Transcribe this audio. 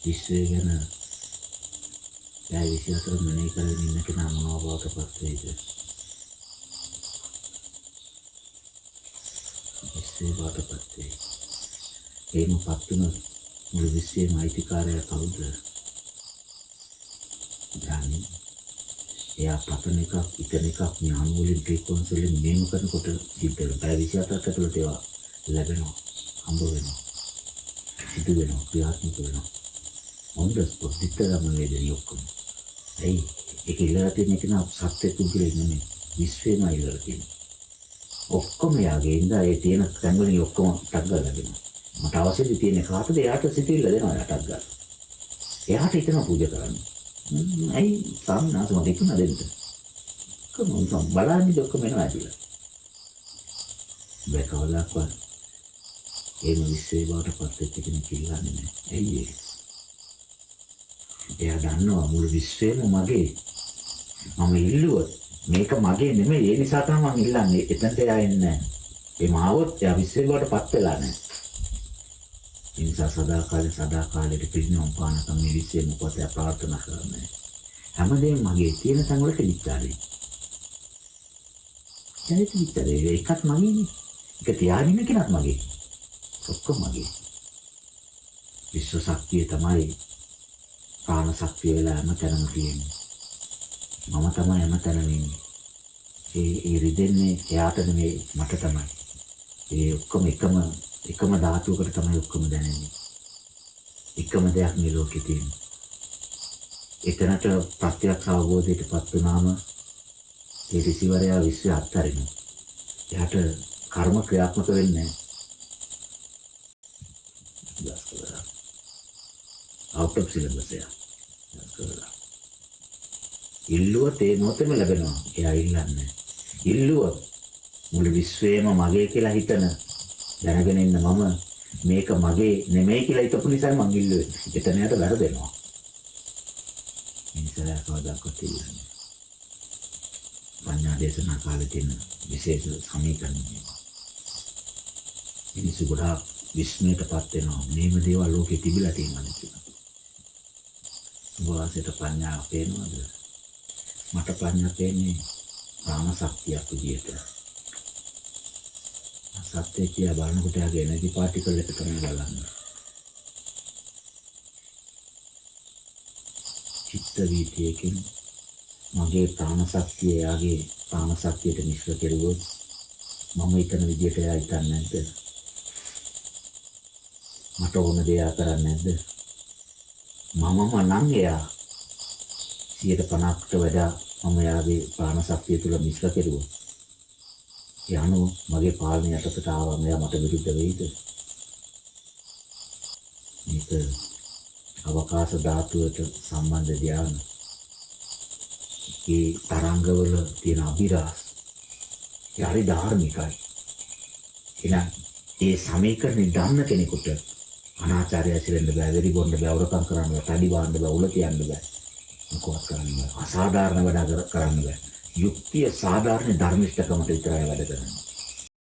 විශ්වය ගැන පැය 24 මෙනෙහි කරගෙන ඉන්න කෙනා මොනවා බවට පත් වේද? විශ්වය බවට පත් වේ. එහෙම පත් වුණ මුළු විශ්වයේම අයිතිකාරයා කවුද? ධානි. එයා පතන එකක්, ඉතන එකක් මේ අණු වලින් ෆ්‍රීකවන්සි වලින් මේම කරනකොට සිද්ධ වෙනවා. පැය 24ක් ඇතුළත ඒවා ලැබෙනවා, හම්බ වෙනවා, සිදු වෙනවා, ක්‍රියාත්මක වෙනවා. on the spot විතරම වේදේ ඔක්කොම. ඇයි? ඒක ඉල්ලලා තියෙන එක නා සත්‍ය තුන්කලේ නෙමෙයි. විශ්වේම ඉල්ලලා තියෙනවා. ඔක්කොම යාගේ ඉඳලා ඒ තියෙන තැන් වලින් ඔක්කොම ටක් ගාලා ලැබෙනවා. මට අවශ්‍යදි තියෙන කාටද එයාට සිතිල්ල දෙනවා ටක් ගාලා. එයාට හිතන පූජා කරන්න. ඇයි සාමනාස මට ඉක්ම දෙන්න. කොහොමද බලන්නේ ඔක්කොම එනවා ඇතිලා. බකවලක්වත් එහෙම විශ්වේ බවට පත් වෙච්ච කෙනෙක් ඉල්ලන්නේ නැහැ. ඇයි ඒ? එයා දන්නවා මුළු විශ්වයම මගේ. මම ඉල්ලුවොත් මේක මගේ නෙමෙයි. ඒ නිසා තමයි මම ඉල්ලන්නේ. එතනට එයා එන්නේ නැහැ. ඒ මාවොත් එයා විශ්වේ බවට පත් වෙලා නැහැ. ඒ නිසා සදාකාලෙට පිළිනොම් පානකම් මේ විශ්වයේ මොකද ප්‍රාර්ථනා කරන්නේ. හැමදේම මගේ තියෙන තැන් වලට විචාරේ. ඒකත් විචාරේ එකක් මගේනේ. ඒක තියාගෙන කෙනක් මගේ. ඔක්කොම මගේ. විශ්ව ශක්තිය තමයි ප්‍රාණ ශක්තිය වෙලා හැමතැනම තියෙන්නේ. මම තමයි හැමතැනම ඉන්නේ. ඒ රිදෙන්නේ එයාට නෙමෙයි මට තමයි. ඒ ඔක්කොම එකම ධාතුවකට තමයි ඔක්කොම දැනෙන්නේ. එකම දෙයක් මේ ලෝකේ තියෙන්නේ. එතනට ප්‍රත්‍යක්ෂ අවබෝධයටපත් වුණාම ඒ ඍෂිවරයා විශ්වය අත්හරිනවා. එයාට කර්ම ක්‍රියාත්මක වෙන්නේ නැහැ. out of syllabus එක. ඉල්ලුවත් ඒ මොහොතේම ලැබෙනවා. එයා ඉල්ලන්නේ. ඉල්ලුවත් මුළු විශ්වයම මගේ කියලා හිතන දැනගෙන ඉන්න මම මේක මගේ නෙමෙයි කියලා හිතපු නිසා මං ඉල්ලුවේ. එතන යට වැරදෙනවා. මිනිසලා කවදාකවත් ඉල්ලන්නේ. පඤ්ඤා දේශනා කාලේ තියෙන විශේෂ සමීකරණ මේවා. මිනිස්සු ගොඩාක් විස්මයටපත් වෙනවා. මේම දේවල් ලෝකේ තිබිලා තියෙනවා කියලා. වාසයට පඤ්ඤා පේනවද? මට පඤ්ඤා පේන්නේ ප්‍රාණ ශක්තියක් විදියට. සත්‍ය කියලා බලනකොට යාගේ එනර්ජි පාටිකල් එක තමයි බලන්නේ. චිත්ත වීතියකින් මගේ ප්‍රාණ ශක්තිය යාගේ ප්‍රාණ ශක්තියට මිශ්‍ර කෙරුවොත් මම හිතන විදියට එයා හිතන්නේ නැද්ද? මට ඕන දේ කරන්නේ නැද්ද? මමම නම් එයා 50%කට වඩා මම යාගේ ප්‍රාණ ශක්තිය තුළ මිශ්‍ර කෙරුවොත් යano මගේ පාලනය යටතට ආවම එයා මට විරුද්ධ වෙයිද? මේක අවකාශ ධාතුවට සම්බන්ධ ධ්‍යාන. ඒ තරංගවල තියෙන අභිරහස් යරි ධාර්මිකයි. එහෙනම් ඒ සමීකරණය දන්න කෙනෙකුට අනාචාරය ඇසිරෙන්න බෑ, වෙරි බොන්න බෑ, වරකම් කරන්න බෑ, තඩි බාන්න බෑ, උල තියන්න බෑ, මොකවත් කරන්න බෑ, අසාධාරණ වැඩ කරන්න බෑ. යුක්තිය සාධාරණ ධර්මිෂ්ඨකමට විතරයි වැඩ කරන්නේ.